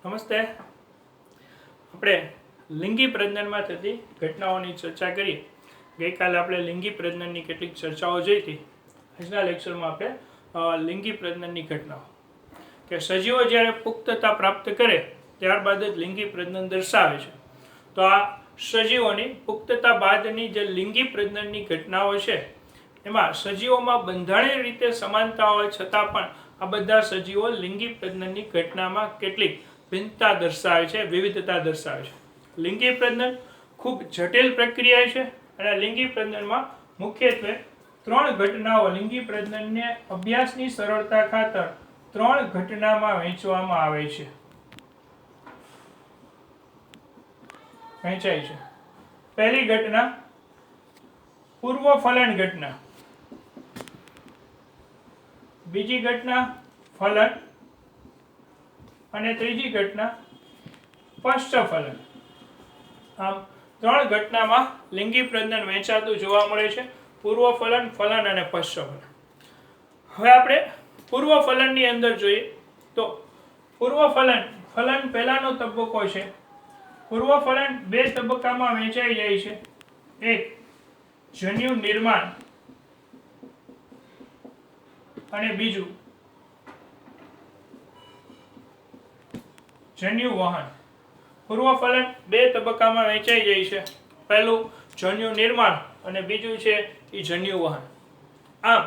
નમસ્તે. આપણે લિંગી પ્રજનનમાં થતી ઘટનાઓની ચર્ચા કરીએ. ગઈકાલે આપણે લિંગી પ્રજનનની કેટલીક ચર્ચાઓ જોઈ હતી. આજના લેક્ચરમાં આપણે લિંગી પ્રજનનની ઘટનાઓ કે સજીવો જ્યારે પુખ્તતા પ્રાપ્ત કરે ત્યારબાદ જ લિંગી પ્રજનન દર્શાવે છે. તો આ સજીવોની પુખ્તતા બાદની જે લિંગી પ્રજનનની ઘટનાઓ છે એમાં સજીવોમાં બંધારણીય રીતે સમાનતા હોય છતાં પણ આ બધા સજીવો લિંગી પ્રજનનની ઘટનામાં કેટલીક ભિન્નતા દર્શાવે છે, વિવિધતા દર્શાવે છે. લિંગી પ્રજનન ખૂબ જટિલ પ્રક્રિયા છે અને લિંગી પ્રજનનમાં મુખ્યત્વે 3 ઘટનાઓ લિંગી પ્રજનનને અભ્યાસની સરળતા ખાતર 3 ઘટનામાં વહેંચવામાં આવે છે. વહેંચાય છે. પહેલી ઘટના પૂર્વફલન ઘટના, બીજી ઘટના ફલન અને ત્રીજી ઘટના પશ્ચફલન. આમ 3 ઘટનામાં લિંગી પ્રજનન વહેંચાતું જોવા મળે છે: પૂર્વફલન, ફલન અને પશ્ચફલન. હવે આપણે પૂર્વફલનની અંદર જોઈએ તો ફલન પહેલાનો તબક્કો છે. પૂર્વફલન 2 તબક્કામાં વહેંચાઈ જાય છે. એક જન્યુ નિર્માણ અને બીજું જન્યુ વહન. પૂર્વફલન 2 તબક્કામાં વહેંચાઈ જાય છે. પહેલું જન્યુ નિર્માણ અને બીજું છે એ જન્યુ વહન. આમ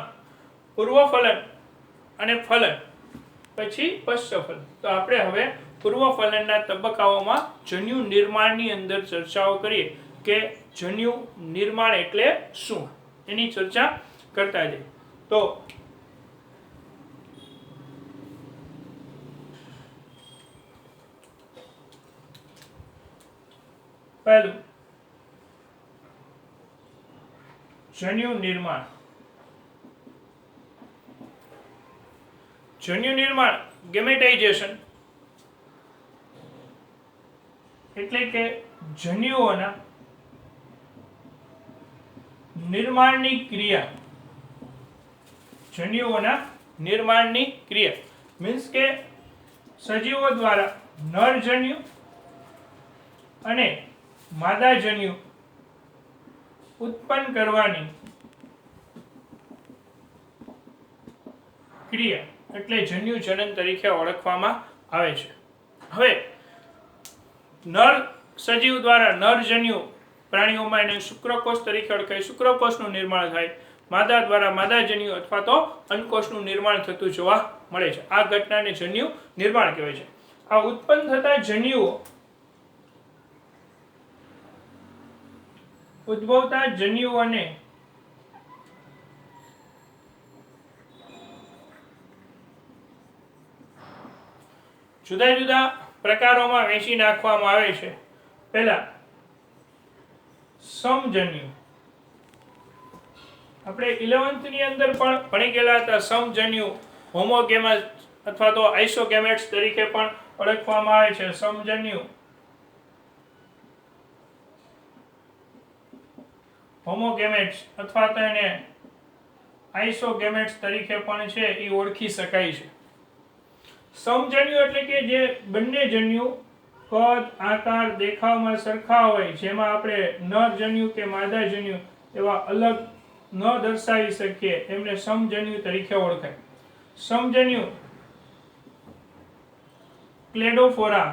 પૂર્વફલન અને ફલન પછી પશ્ચફલન. તો આપણે હવે પૂર્વફલનના તબક્કાઓમાં જન્યુ નિર્માણની અંદર ચર્ચાઓ કરીએ કે જન્યુ નિર્માણ એટલે શું, એની ચર્ચા કરતા જઈએ. તો પહેલું જન્યુ નિર્માણ. જન્યુ નિર્માણ ગેમેટાઇઝેશન એટલે કે જન્યુઓના નિર્માણની ક્રિયા. જન્યુઓના નિર્માણની ક્રિયા મીન્સ કે સજીવો દ્વારા નરજન્યુ અને માદાજન્યુ ઉત્પન્ન કરવાની ક્રિયા એટલે જન્યુ જનન તરીકે ઓળખવામાં આવે છે. હવે નર સજીવ દ્વારા નરજન્યુ પ્રાણીઓમાં એને શુક્રકોષ તરીકે ઓળખાય, શુક્રકોષનું નિર્માણ થાય. માદા દ્વારા માદાજન્યુ અથવા તો અંડકોષનું નિર્માણ થતું જોવા મળે છે. આ ઘટનાને જન્યુ નિર્માણ કહેવાય છે. આ ઉત્પન્ન થતા જન્યુઓ ઉદ્ભવતા જન્યુઓને જુદા જુદા પ્રકારોમાં વહેંચી નાખવામાં આવે છે. પહેલા સમજન્યુ. આપણે 11th ની અંદર પણ ભણી ગયેલા હતા. સમજન્યુ હોમોગેમેટ્સ અથવા તો આઇસોગેમેટ્સ તરીકે પણ ઓળખવામાં આવે છે. સમજન્યુ હોમોગેમેટ્સ અથવા તો એને આઇસોગેમેટ્સ તરીકે પણ છે એ ઓળખી શકાય છે. સમજન્યુ એટલે કે જે બંને જન્યુ કદ, આકાર, દેખાવમાં સરખા હોય, જેમાં આપણે નરજન્યુ કે માદાજન્યુ એવા અલગ ન દર્શાવી શકીએ, એમને સમજન્યુ તરીકે ઓળખાય. સમજન્યુ ક્લેડોફોરા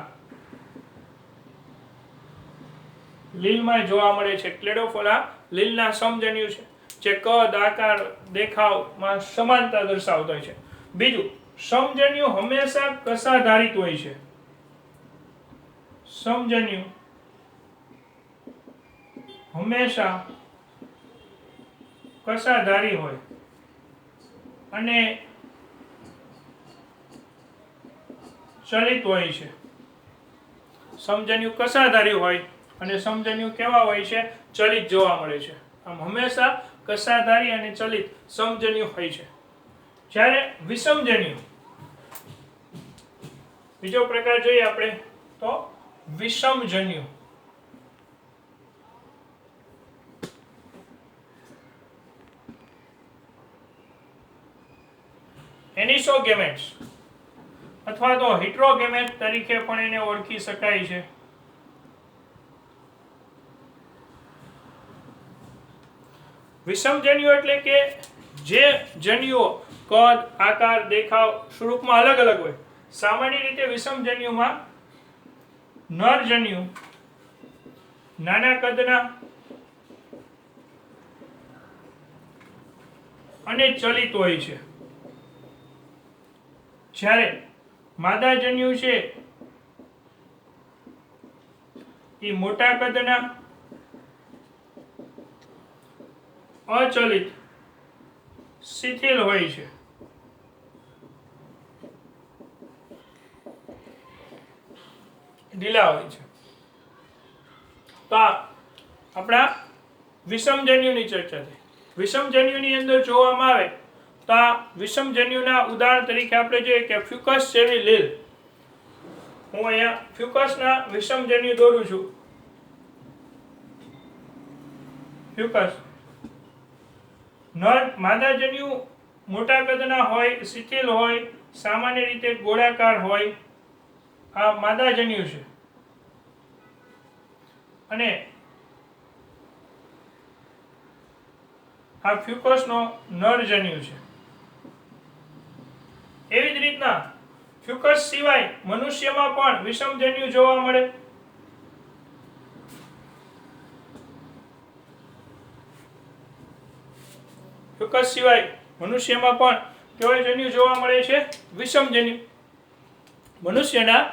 લીલમાં જોવા મળે છે. ક્લેડોફોરા લીલના સમજન્યુ છે જે કદ, આકાર, દેખાવમાં સમાનતા દર્શાવતા હોય છે. બીજું, સમજન્યુ હંમેશા કસાધારિત હોય છે. સમજન્યુ હંમેશા કસાધારી હોય અને ચલિત હોય છે. સમજન્યુ કસાધારી હોય અને સમજન્યુ કેવા હોય છે? ચલિત જોવા મળે છે. આમ હંમેશા કસાધારી અને ચલિત સમજન્યુ હોય છે. જ્યારે વિષમજન્યુ, બીજો પ્રકાર જોઈએ આપણે તો વિષમજન્યુ. એનિસોગેમેટ્સ અથવા તો હિટ્રોગેમેટ તરીકે પણ એને ઓળખી શકાય છે. વિષમજન્યુ એટલે કે જે જન્યુઓ કદ, આકાર, દેખાવ સ્વરૂપમાં અલગ અલગ હોય. સામાન્ય રીતે વિષમજન્યુમાં નરજન્યુ નાના કદના અને ચલિત હોય છે, જ્યારે માદાજન્યુ છે એ મોટા કદના, અચલિત, શિથિલ હોય છે. ઢીલા હોય છે. તો આપણા વિષમજન્યુની ચર્ચા થઈ. વિષમજન્યુની અંદર જોવામાં આવે તો આ વિષમજન્યુના ઉદાહરણ તરીકે આપણે જોઈએ કે ફ્યુકસ જેવી લીલ. હું અહીંયા ફ્યુકસના વિષમજન્યુ દોરું છું. ફ્યુકસ નર માદાજન્યુ મોટા કદના હોય, શિથિલ હોય, સામાન્ય રીતે ગોળાકાર હોય. આ માદાજન્યુ છે. અને આ ફ્યુકસનો નરજન્યુ છે. એવી જ રીતના ફ્યુકસ સિવાય મનુષ્યમાં પણ વિષમજન્યુ જોવા મળે. ફ્યુકસ સિવાય મનુષ્યમાં પણ કેવા જન્યુ જોવા મળે છે? વિષમજન્યુ. મનુષ્યના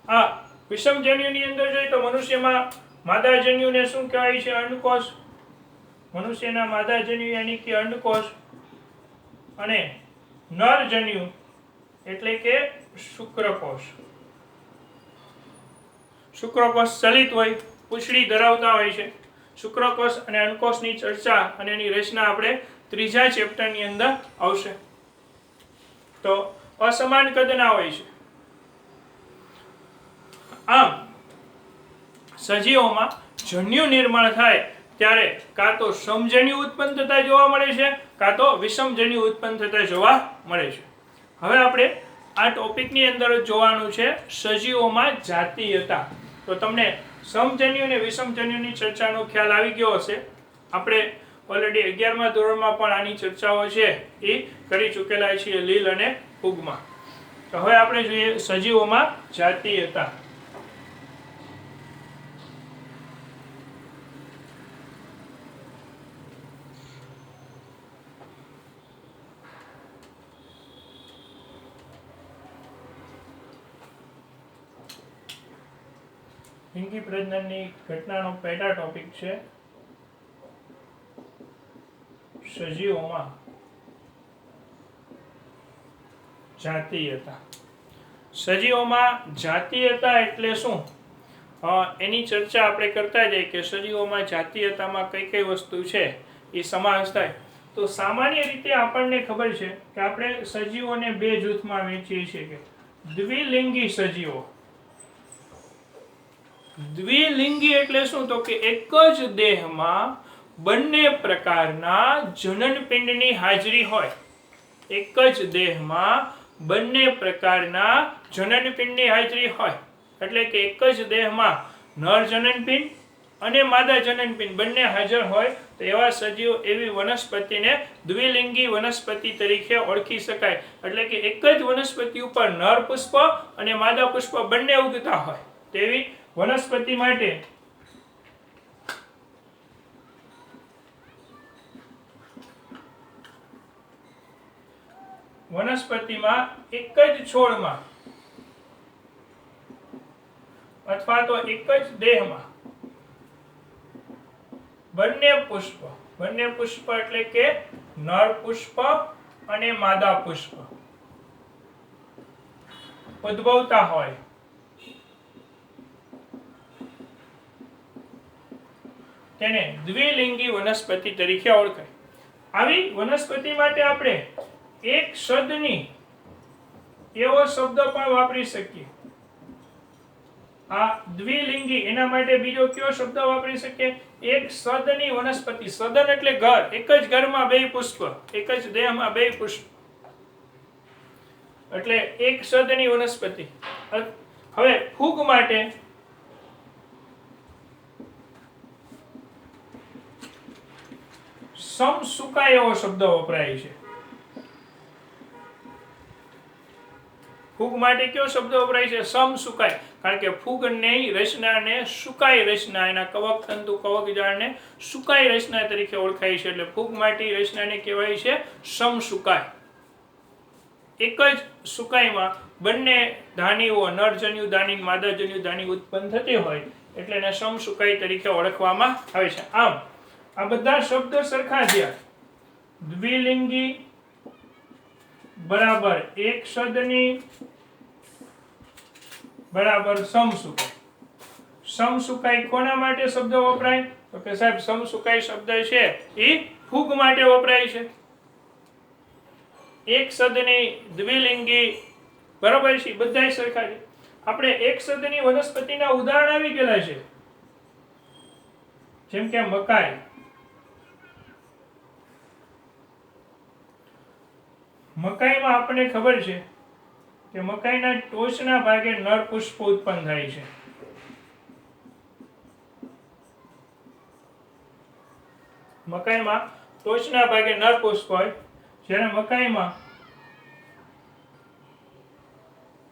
આ વિષમજન્યુની અંદર જોઈએ તો મનુષ્યમાં માદાજન્યુને શું કહેવાય છે? અંડકોષ. મનુષ્યના માદાજન્યુ યાની કે અંડકોષ, અને નરજન્યુ એટલે કે શુક્રકોષ. શુક્રકોષ ચલિત હોય, પૂંછડી ધરાવતા હોય છે. શુક્રકોષ અને અંડકોષની ચર્ચા અને એની રચના આપણે ત્રીજા ચેપ્ટરની અંદર આવશે. તો અસમાન કદના હોય છે. આમ સજીવોમાં જન્યુ નિર્માણ થાય ત્યારે કાં તો સમજન્યુ ઉત્પન્ન થતા જોવા મળે છે, કાં તો વિષમજન્યુ ઉત્પન્ન થતા જોવા મળે છે. હવે આપણે આ ટોપિકની અંદર જોવાનું છે સજીવોમાં જાતીયતા. તો તમને સમજન્યુ અને વિષમજન્યુની ચર્ચાનો ખ્યાલ આવી ગયો હશે. આપણે ઓલરેડી 11મા ધોરણમાં પણ આની ચર્ચાઓ છે એ કરી ચૂકેલા છીએ લીલ અને ફૂગમાં. તો હવે આપણે જોઈએ સજીવોમાં જાતીયતા. લિંગી પ્રજનનની ઘટનાનો પહેલા ટોપિક છે સજીવોમાં જાતીયતા. સજીવોમાં જાતીયતા એટલે શું એની ચર્ચા આપણે કરતા જઈએ કે સજીવોમાં જાતીયતામાં કઈ કઈ વસ્તુ છે એ સમાવેશ થાય. તો સામાન્ય રીતે આપણને ખબર છે કે આપણે સજીવોને બે જૂથમાં વહેંચીએ છીએ કે દ્વિલિંગી સજીવો. દ્વિલિંગી એટલે શું? તો કે એક જ દેહમાં બંને પ્રકારના જનનપિંડની હાજરી હોય. એક જ દેહમાં બંને પ્રકારના જનનપિંડની હાજરી હોય. એટલે કે એક જ દેહમાં નર જનનપિંડ અને માદા જનનપિંડ બંને હાજર હોય તો એવા સજીવો, એવી વનસ્પતિને દ્વિલિંગી વનસ્પતિ તરીકે ઓળખી શકાય. એટલે કે એક જ વનસ્પતિ ઉપર નર પુષ્પ અને માદા પુષ્પ બંને ઉગતા હોય તેવી વનસ્પતિ માટે વનસ્પતિમાં એક જ છોડમાં અથવા તો એક જ દેહમાં બંને પુષ્પ એટલે કે નર પુષ્પ અને માદા પુષ્પ ઉદ્ભવતા હોય તેને દ્વિલિંગી વનસ્પતિ તરીકે ઓળખાય. આવી વનસ્પતિ માટે આપણે એક શબ્દની એવો શબ્દ પણ વાપરી શકીએ. આ દ્વિલિંગી એના માટે બીજો કયો શબ્દ વાપરી શકીએ? એક સદની વનસ્પતિ. સદન એટલે ઘર. એક જ ઘરમાં બે પુષ્પ, એક જ દેહમાં બે પુષ્પ. એટલે એક સદની વનસ્પતિ. હવે ફૂગ માટે સમસુકાય એવો શબ્દ વપરાય છે. ફૂગ માટે કયો શબ્દ વપરાય છે? સમસુકાય. કારણ કે ફૂગની રચનાને સુકાય રચના, એના કવક તંતુ કવક જાળને સુકાય રચના તરીકે ઓળખાય છે. એટલે ફૂગ માટે રચનાને કહેવાય છે સમસુકાય. એક જ સુકાઈમાં બંને ધાનીઓ, નરજન્યુ ધાની, માદાજન્યુ ધાની ઉત્પન્ન થતી હોય એટલે એને સમસુકાઈ તરીકે ઓળખવામાં આવે છે. આમ આ બધા શબ્દ સરખા થયા. દ્વિલિંગી બરાબર એક સદની બરાબર સમસુકાઈ. સમસુકાઈ કોના માટે શબ્દ વપરાય? તો કે સાહેબ સમસુકાઈ શબ્દ છે એ ફૂગ માટે વપરાય છે. એક સદની, દ્વિલિંગી, બરાબર છે, બધા સરખા છે. આપણે એક સદની વનસ્પતિના ઉદાહરણ આવી ગયેલા છે, જેમ કે મકાઈ. મકાઈમાં આપણને ખબર છે કે મકાઈના ટોચના ભાગે નર પુષ્પ ઉત્પન્ન થાય છે. મકાઈમાં ટોચના ભાગે નર પુષ્પ હોય, જ્યારે મકાઈમાં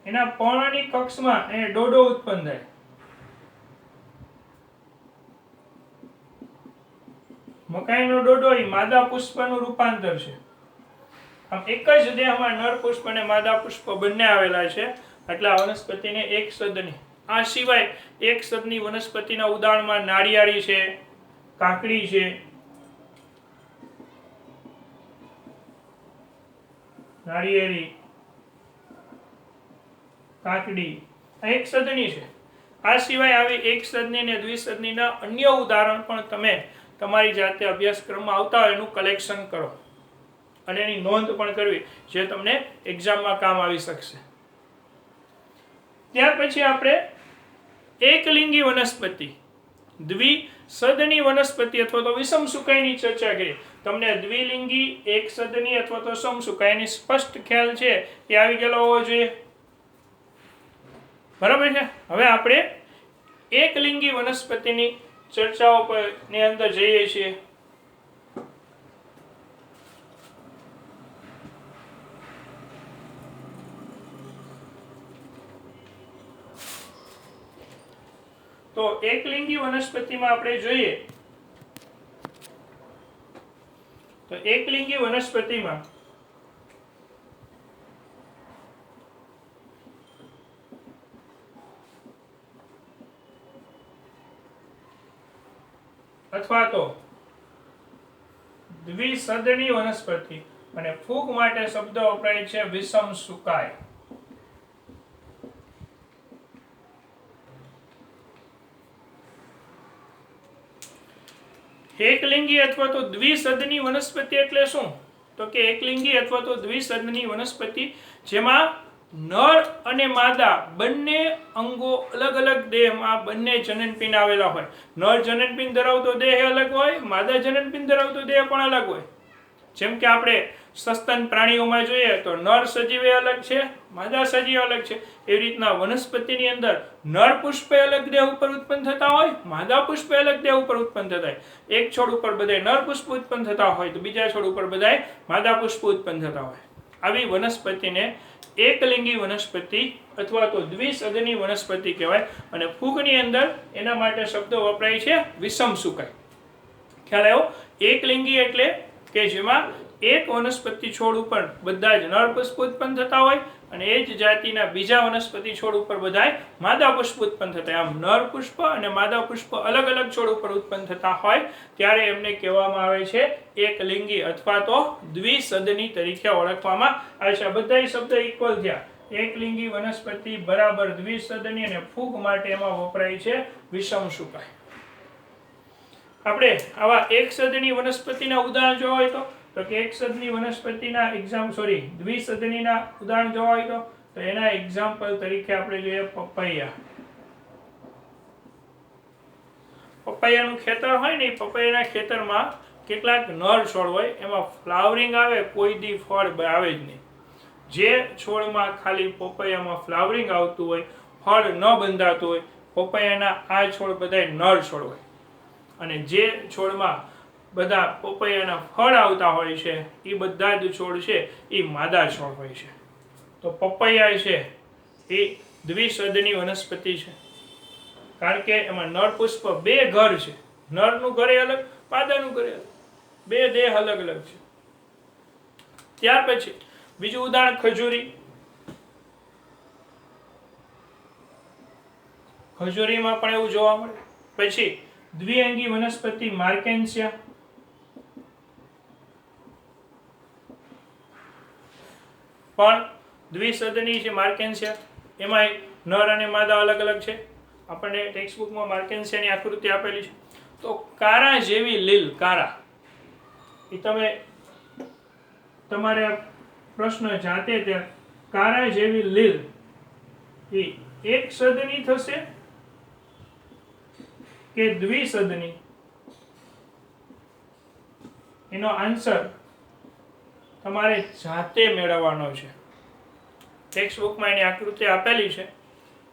એના પર્ણની કક્ષમાં એ ડોડો ઉત્પન્ન થાય. મકાઈનો ડોડો એ માદા પુષ્પનું રૂપાંતર છે. આમ એક જ દેહમાં નર પુષ્પ અને માદા પુષ્પ બંને આવેલા છે. એટલે આ વનસ્પતિને એક સદની. આ સિવાય એક સદની વનસ્પતિના ઉદાહરણમાં નાળિયેરી છે, કાકડી છે, નાળિયેરી, કાકડી આ એક સદની છે. આ સિવાય આવી એક સદની અને દ્વિસદનીના અન્ય ઉદાહરણ પણ તમે તમારી જાતે અભ્યાસક્રમમાં આવતા હોય એનું કલેક્શન કરો અને એની નોંધ પણ કરવી, જે તમને એક્ઝામમાં કામ આવી શકશે. ત્યાર પછી આપણે એકલિંગી વનસ્પતિ, દ્વિસદની વનસ્પતિ અથવા તો વિષમસુકાઈની ચર્ચા કરી. તમને દ્વિલિંગી, એક સદની અથવા તો સમસુકાઈની સ્પષ્ટ ખ્યાલ છે એ આવી ગયેલો હોવો જોઈએ. બરાબર છે. હવે આપણે એકલિંગી વનસ્પતિની ચર્ચાઓ ની અંદર જઈએ છીએ. તો એકલિંગી વનસ્પતિમાં આપણે જોઈએ તો એકલિંગી વનસ્પતિમાં અથવા તો દ્વિસદની વનસ્પતિ અને ફૂગ માટે શબ્દ વપરાય છે વિષમસુકાય. એકલિંગી અથવા તો દ્વિસદની વનસ્પતિ એટલે શું? તો કે એકલિંગી અથવા તો દ્વિસદની વનસ્પતિ જેમાં નર અને માદા બંને અંગો અલગ અલગ દેહમાં બંને જનનપિંડ આવેલા હોય. નર જનનપિંડ ધરાવતો દેહ અલગ હોય, માદા જનનપિંડ ધરાવતો દેહ પણ અલગ હોય. જેમ કે આપણે સસ્તન પ્રાણીઓમાં જોઈએ તો નર સજીવ અલગ છે, માદા સજીવ અલગ છે. એવી રીતના વનસ્પતિની અંદર નર પુષ્પ અલગ દેહ ઉપર ઉત્પન્ન થતા હોય, માદા પુષ્પ અલગ દેહ ઉપર ઉત્પન્ન થતા હોય. એક છોડ ઉપર બધાય નર પુષ્પ ઉત્પન્ન થતા હોય તો બીજા છોડ ઉપર બધાય માદા પુષ્પ ઉત્પન્ન થતા હોય. આવી વનસ્પતિને એકલિંગી વનસ્પતિ અથવા તો દ્વિસદની વનસ્પતિ કહેવાય. અને ફૂગની અંદર એના માટે શબ્દ વપરાય છે વિષમસુકાઈ. ખ્યાલ આવ્યો? એકલિંગી એટલે કે જેમાં એક વનસ્પતિ છોડ ઉપર બધા જ નર પુષ્પ ઉત્પન્ન થતા હોય અને એ જ જાતિના બીજા વનસ્પતિ છોડ ઉપર બધાય માદા પુષ્પ ઉત્પન્ન થતા હોય. આમ નર પુષ્પ અને માદા પુષ્પ અલગ અલગ છોડ ઉપર ઉત્પન્ન થતા હોય ત્યારે એમને કહેવામાં આવે છે એકલિંગી અથવા તો દ્વિસદની તરીકે ઓળખવામાં આવે છે. આ બધા શબ્દ ઇક્વલ થયા. એકલિંગી વનસ્પતિ બરાબર દ્વિસદની અને ફૂગ માટે એમાં વપરાય છે વિષમસુકાઈ. આપણે આવા એક સદની વનસ્પતિના ઉદાહરણ જોવા હોય તો કે એક સદની વનસ્પતિના દ્વિસદનીના ઉદાહરણ જોવા હોય તો એના એક્ઝામ્પલ તરીકે આપણે જોઈએ પપૈયા. પપૈયાનું ખેતર હોય ને, પપૈયાના ખેતરમાં કેટલાક નર છોડ હોય, એમાં ફ્લાવરિંગ આવે કોઈ દી ફળ આવે જ નહીં. જે છોડમાં ખાલી પપૈયામાં ફ્લાવરિંગ આવતું હોય, ફળ ન બંધાતું હોય, પપૈયાના આ છોડ બધા નર છોડ હોય. અને જે છોડમાં બધા પપૈયાના ફળ આવતા હોય છે એ બધા જ છોડ છે એ માદા છોડ હોય છે. તો પપૈયા છે એ દ્વિસદની વનસ્પતિ છે, કારણ કે એમાં નર પુષ્પ બે ઘર છે. નરનું ઘરે અલગ, માદાનું ઘરે અલગ, બે દેહ અલગ અલગ છે. ત્યાર પછી બીજું ઉદાહરણ ખજૂરી. ખજૂરીમાં પણ એવું જોવા મળે. પછી દ્વિઅંગી વનસ્પતિ માર્કેન્સિયા. પણ દ્વિસદની છે માર્કેન્સિયા. એમાં નર અને માદા અલગ અલગ છે. આપણને ટેક્સ્ટબુકમાં માર્કેન્સિયાની આકૃતિ આપેલી છે. તો કારા જેવી લીલ, કારા એ તમે તમારે પ્રશ્ન જાતે ત્યાં, કારા જેવી લીલ એ એક સદની થશે કે દ્વિસદની? એનો આન્સર તમારે જાતે મેળવવાનો છે. ટેક્સ્ટબુકમાં એની આકૃતિ આપેલી છે.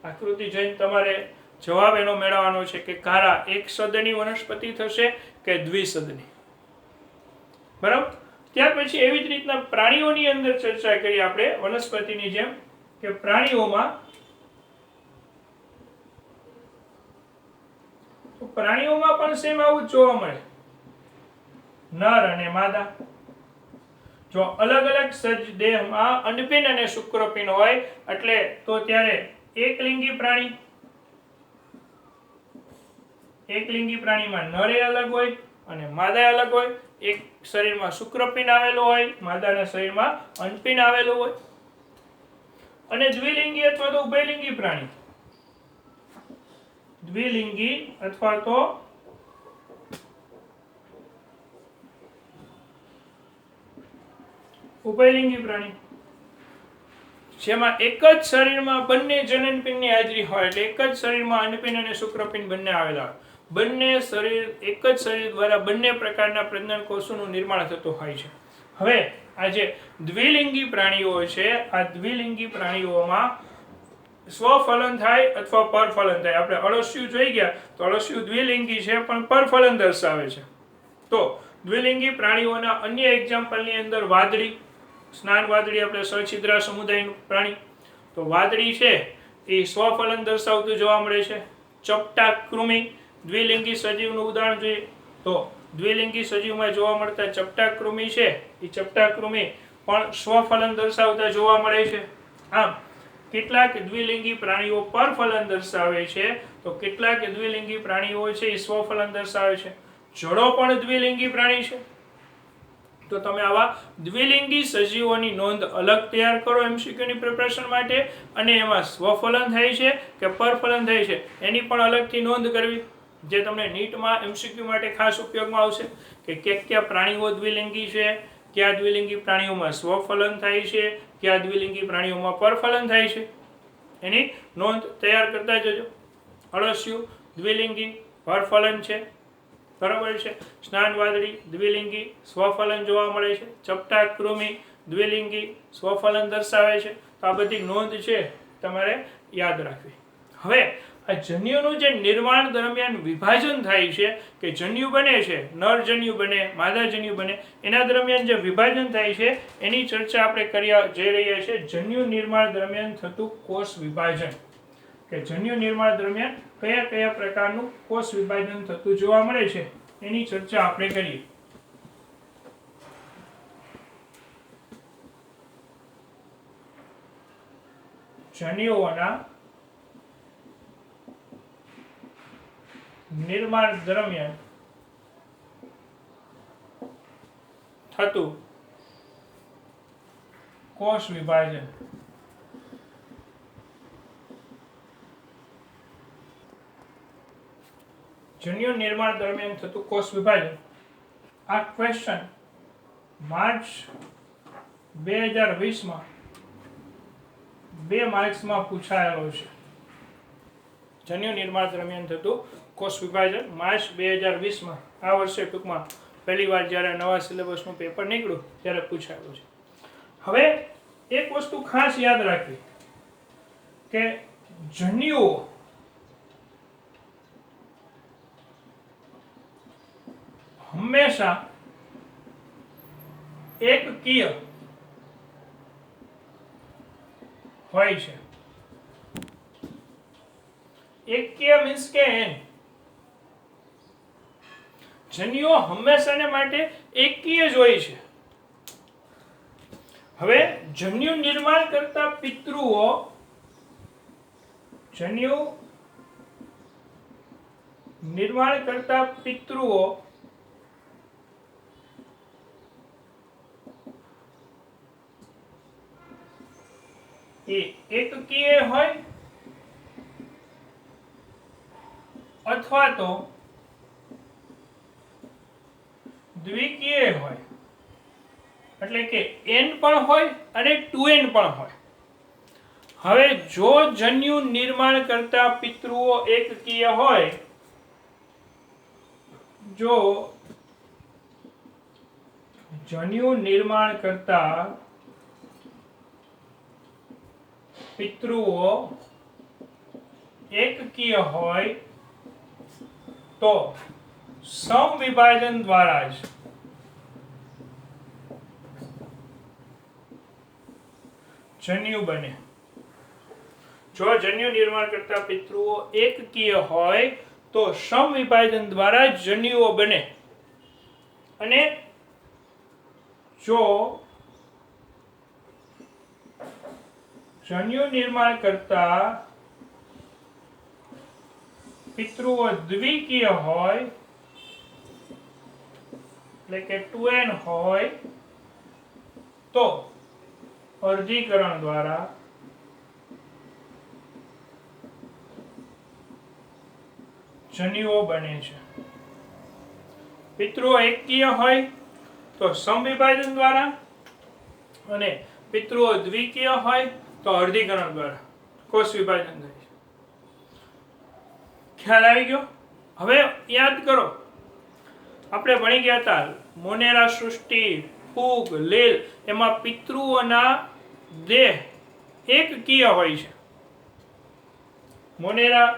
આકૃતિ જોઈને તમારે જવાબ એનો મેળવવાનો છે કે કારા એક સદની વનસ્પતિ થશે કે દ્વિસદની. બરાબર. ત્યાર પછી એવી જ રીતના પ્રાણીઓની અંદર ચર્ચા કરી આપણે વનસ્પતિની જેમ, કે પ્રાણીઓમાં પણ સેમ આવું જ જોવા મળે, નર અને માદા. જો અલગ અલગ સજ દેહમાં અંડપિંડ અને શુક્રપિંડ હોય એટલે તો ત્યારે એકલિંગી પ્રાણી, એકલિંગી પ્રાણીમાં નરે અલગ હોય અને માદા અલગ હોય. એક શરીરમાં શુક્રપિંડ આવેલું હોય, માદાના શરીરમાં અંડપિંડ આવેલું હોય. અને દ્વિલિંગી અથવા તો ઉભયલિંગી પ્રાણી, દ્વિલિંગી અથવા તો ઉભયલિંગી પ્રાણી, જેમાં એક જ શરીરમાં બંને જનનપિંડની હાજરી હોય, એટલે એક જ શરીરમાં અંડપિંડ અને શુક્રપિંડ બંને આવેલા હોય. બંને શરીર, એક જ શરીર દ્વારા બંને પ્રકારના પ્રજનન કોષોનું નિર્માણ થતું હોય છે. હવે આ જે દ્વિલિંગી પ્રાણીઓ છે, આ દ્વિલિંગી પ્રાણીઓમાં સ્વફલન થાય અથવા પરફલન થાય. આપણે અળસિયું જોઈ ગયા તો અળસિયું દ્વિલિંગી છે પણ પરફલન દર્શાવે છે. તો દ્વિલિંગી પ્રાણીઓના અન્ય એક્ઝામ્પલની અંદર વાદળી, સ્નાન વાદળી, આપણે સછિદ્રા સમુદાયનું પ્રાણી. તો વાદળી છે એ સ્વફલન દર્શાવતું જોવા મળે છે. ચપટા કૃમિ, દ્વિલિંગી સજીવનું ઉદાહરણ જોઈએ તો દ્વિલિંગી સજીવમાં જોવા મળતા ચપટા કૃમિ છે એ ચપટા કૃમિ પણ સ્વફલન દર્શાવતા જોવા મળે છે. આમ કેટલાક દ્વિલિંગી પ્રાણીઓ પરફલન દર્શાવે છે, તો કેટલાક દ્વિલિંગી પ્રાણીઓ છે એ સ્વફલન દર્શાવે છે. જળો પણ દ્વિલિંગી પ્રાણી છે. તો તમે આવા દ્વિલિંગી સજીવોની નોંધ અલગ તૈયાર કરો એમસીક્યુની પ્રિપરેશન માટે, અને એમાં સ્વફલન થાય છે કે પરફલન થાય છે એની પણ અલગથી નોંધ કરવી, જે તમને નીટમાં એમસીક્યુ માટે ખાસ ઉપયોગમાં આવશે. કે કયા પ્રાણીઓ દ્વિલિંગી છે, કયા દ્વિલિંગી પ્રાણીઓમાં સ્વફલન થાય છે, કયા દ્વિલિંગી પ્રાણીઓમાં પરફલન થાય છે, એની નોંધ તૈયાર કરતા જજો. અળસિયું દ્વિલિંગી, પરફલન છે, બરાબર છે. સ્નાન વાદળી દ્વિલિંગી, સ્વફલન જોવા મળે છે. ચપટા કૃમિ દ્વિલિંગી, સ્વફલન દર્શાવે છે. તો આ બધી નોંધ છે તમારે યાદ રાખવી. હવે આ જન્યુનું જે નિર્માણ દરમિયાન વિભાજન થાય છે, કે જન્યુ બને છે, નર જન્યુ બને, માદા જન્યુ બને, એના દરમિયાન જે વિભાજન થાય છે એની ચર્ચા આપણે કરવા જઈ રહ્યા છીએ. જન્યુ નિર્માણ દરમિયાન થતું કોષ વિભાજન, કે જન્યુ નિર્માણ દરમિયાન કયા કયા પ્રકારનું કોષ વિભાજન થતું જોવા મળે છે એની ચર્ચા આપણે કરીએ. જન્યુઓના નિર્માણ દરમિયાન થતું કોષ વિભાજન. જન્યુ નિર્માણ દરમિયાન થતું કોષ વિભાજન. આ ક્વેશ્ચન માર્ચ 2020 2 માર્ક્સમાં પૂછાયેલો છે. જન્યુ નિર્માણ દરમિયાન થતું કોષ વિભાજન માર્ચ 2020 આ વર્ષે ટૂંકમાં પહેલી વાર જ્યારે નવા સિલેબસનું પેપર નીકળ્યું ત્યારે પૂછાયેલું છે. હવે એક વસ્તુ ખાસ યાદ રાખવી કે જન્યુઓ હંમેશા એકકીય હોય છે. એકકીય મીન્સ કે જન્યુઓ હંમેશાને માટે એકકીય જ હોય છે. હવે જન્યુ નિર્માણ કરતા પિતૃઓ એ એકકીય હોય અથવા તો દ્વિકીય હોય, એટલે કે n પણ હોય અને 2n પણ હોય. હવે જો જન્યુ નિર્માણ કરતા પિતૃઓ એકકીય હોય, જો જન્યુ નિર્માણ કરતા પિતૃઓ એકકીય હોય તો સમવિભાજન દ્વારા જ જન્યુ બને. જો જન્યુ નિર્માણ કરતા પિતૃઓ એકકીય હોય તો સમવિભાજન દ્વારા જ જન્યુઓ બને. અને જો જન્યુ નિર્માણ કરતા પિતૃઓ દ્વિકીય હોય, એટલે કે 2n હોય, તો અર્ધીકરણ દ્વારા જન્યુઓ બને છે. પિતૃઓ એકકીય હોય તો સમવિભાજન દ્વારા, અને પિતૃઓ દ્વિકીય હોય તો અર્ધીકરણ દ્વારા કોષ વિભાજન થાય છે. ખ્યાલ આવી ગયો? હવે યાદ કરો, આપણે ભણી ગયા હતા મોનેરા સૃષ્ટિ, ફૂગ, લીલ, એમાં પિતૃઓના દેહ એકકીય હોય છે. મોનેરા,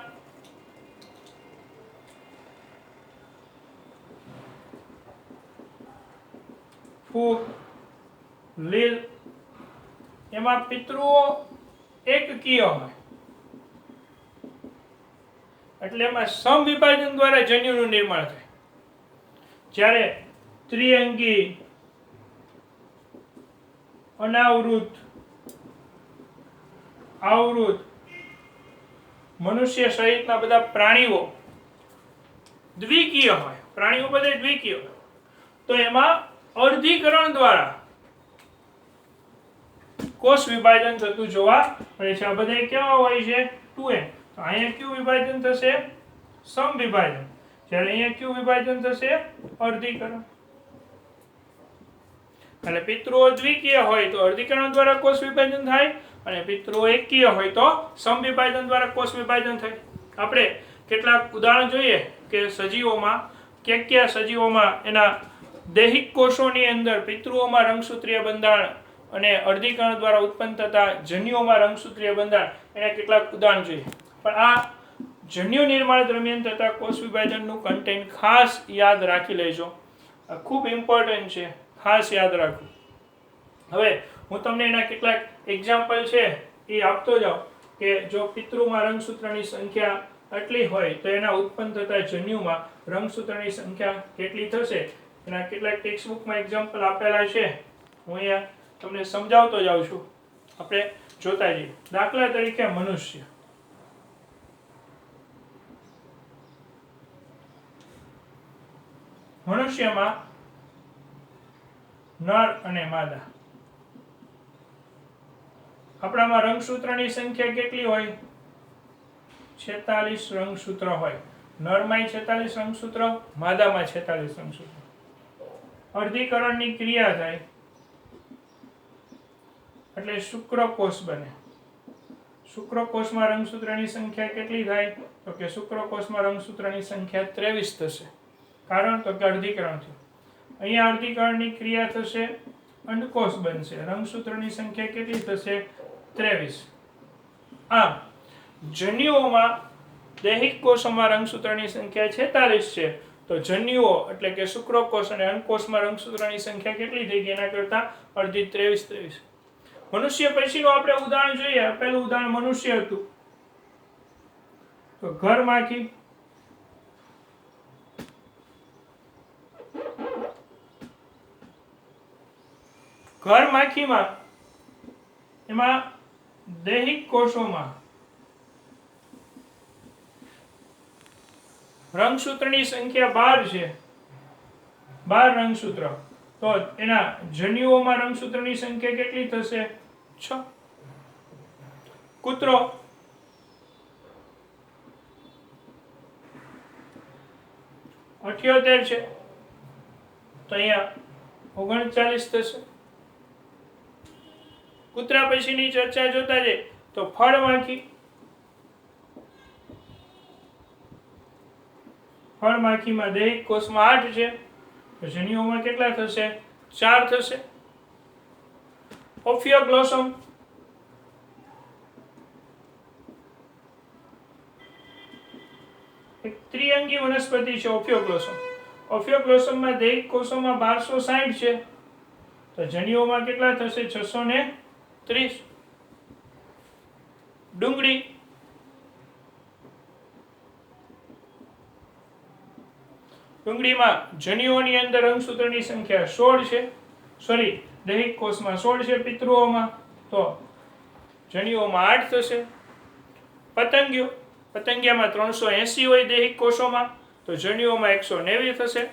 ફૂગ, લીલ, એમાં પિતૃઓ એકકીય હોય, એટલે એમાં સમવિભાજન દ્વારા જન્યુનું નિર્માણ થાય. જ્યારે ત્રિઅંગી, અનાવૃત, આવૃત, મનુષ્ય સહિતના બધા પ્રાણીઓ દ્વિકીય હોય, પ્રાણીઓ બધા દ્વિકીય હોય, તો એમાં અર્ધીકરણ દ્વારા કોષ વિભાજન થતું જોવા મળે છે. આ બધા કેવા હોય છે? 2n. તો અહીંયા ક્યુ વિભાજન થશે? સમવિભાજન. જ્યારે અહીંયા ક્યુ વિભાજન થશે? અર્ધીકરણ. એટલે પિતૃઓ દ્વિકીય હોય તો અર્ધીકરણ દ્વારા કોષ વિભાજન થાય, અને પિતૃઓ એકકીય હોય તો સમવિભાજન દ્વારા કોષ વિભાજન થાય. આપણે કેટલાક ઉદાહરણ જોઈએ કે સજીવોમાં, કયા સજીવોમાં એના દૈહિક કોષોની અંદર પિતૃઓમાં રંગસૂત્રીય બંધારણ અને અર્ધીકરણ દ્વારા ઉત્પન્ન થતા જન્યુઓમાં રંગસૂત્રીય બંધારણ, એના કેટલાક ઉદાહરણ જોઈએ. પણ આ જન્યુ નિર્માણ દરમિયાન થતા કોષ વિભાજનનું કન્ટેન્ટ ખાસ યાદ રાખી લેજો. આ ખૂબ ઇમ્પોર્ટન્ટ છે, ખાસ યાદ રાખો. હવે હું તમને એના કેટલાક એક્ઝામ્પલ છે એ આપતો જાઉં કે જો પિતૃમાં રંગસૂત્રની સંખ્યા આટલી હોય તો એના ઉત્પન્ન થતા જન્યુમાં રંગસૂત્રની સંખ્યા કેટલી થશે. એના કેટલાક ટેક્સ્ટ બુકમાં એક્ઝામ્પલ આપેલા છે, હું અહીંયા તમને સમજાવતો જાઉં છું. આપણે જોતા જઈએ. દાખલા તરીકે મનુષ્ય. મનુષ્યમાં નર અને માદા. આપણામાં રંગસૂત્રની સંખ્યા કેટલી હોય? 46 રંગસૂત્ર હોય. નરમાં 46 રંગસૂત્ર, માદામાં 46 રંગસૂત્ર. અર્ધીકરણની ક્રિયા થાય એટલે શુક્રકોષ બને. શુક્રકોષમાં રંગસૂત્રની સંખ્યા કેટલી થાય? તો કે શુક્રકોષમાં રંગસૂત્રની સંખ્યા 23 થશે. કારણ તો કે અર્ધીકરણ થયું. અહીંયા અર્ધીકરણની ક્રિયા થશે અંડકોષ બનશે. રંગસૂત્રની સંખ્યા કેટલી થશે? 23. આમ જન્યુઓમાં દૈહિક કોષોમાં રંગસૂત્રની સંખ્યા 46 છે, તો જન્યુઓ એટલે કે શુક્રકોષ અને અંડકોષમાં રંગસૂત્રની સંખ્યા કેટલી થઈ ગઈ? એના કરતા અડધી, 23. મનુષ્ય પછીનું આપણે ઉદાહરણ જોઈએ. પહેલું ઉદાહરણ મનુષ્ય હતું. તો ઘરમાખી, ઘરમાખીમાં એમાં દૈહિક કોષોમાં રંગસૂત્રની સંખ્યા 12 છે, 12 રંગસૂત્ર. તો એના જન્યુઓમાં રંગસૂત્રની સંખ્યા કેટલી થશે? 6. કૂતરો, 78 છે, તો અહીંયા 39 થશે. કૂતરા પછીની ચર્ચા જોતા જઈએ તો ફળમાખી, ફળમાખીમાં દૈહિક કોષમાં 8 છે, તો જન્યુઓમાં કેટલા થશે? 4 થશે. ઓફિયોગ્લોસમ, એક ત્રિઅંગી વનસ્પતિ છે ઓફિયોગ્લોસમ. ઓફિયોગ્લોસમમાં દૈહિક કોષોમાં 1260 છે, તો જન્યુઓમાં કેટલા થશે? 630. ડુંગળી, ડુંગળીમાં જન્યુઓની અંદર રંગસૂત્રની સંખ્યા 16 છે, સોરી દૈહિક કોષમાં 16 છે, પિતૃઓમાં તો જન્યુઓમાં 8 થશે. પતંગિયો, પતંગિયામાં 380 હોય દૈહિક કોષોમાં, તો જન્યુઓમાં 190 થશે.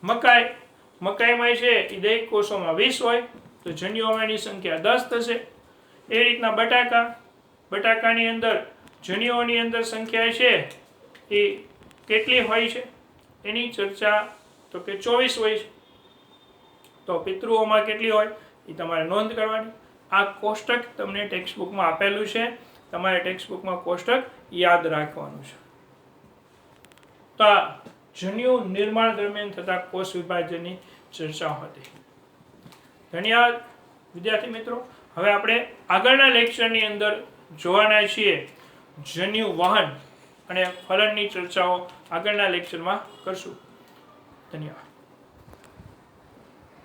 મકાઈ, મકાઈમાં છે એ દૈહિક કોષોમાં 20 હોય, તો જન્યુઓમાં એની સંખ્યા 10 થશે. એ રીતના બટાકા, બટાકાની અંદર જન્યુઓની અંદર સંખ્યા છે એ કેટલી હોય છે એની ચર્ચા તો કે 24 હોય છે. તો પિતૃઓમાં કેટલી હોય એ તમારે નોંધ કરવાની. આ કોષ્ટક તમને ટેક્સ્ટબુકમાં આપેલું છે, તમારે ટેક્સ્ટબુકમાં કોષ્ટક યાદ રાખવાનું છે. તો આ જન્યુ નિર્માણ દરમિયાન થતા કોષ વિભાજનની ચર્ચા હતી. ધન્યવાદ વિદ્યાર્થી મિત્રો. હવે આપણે આગળના લેક્ચરની અંદર જોવાના છીએ જન્યુ વહન અને ફલનની ચર્ચાઓ આગળના લેક્ચરમાં કરશું. ધન્યવાદ.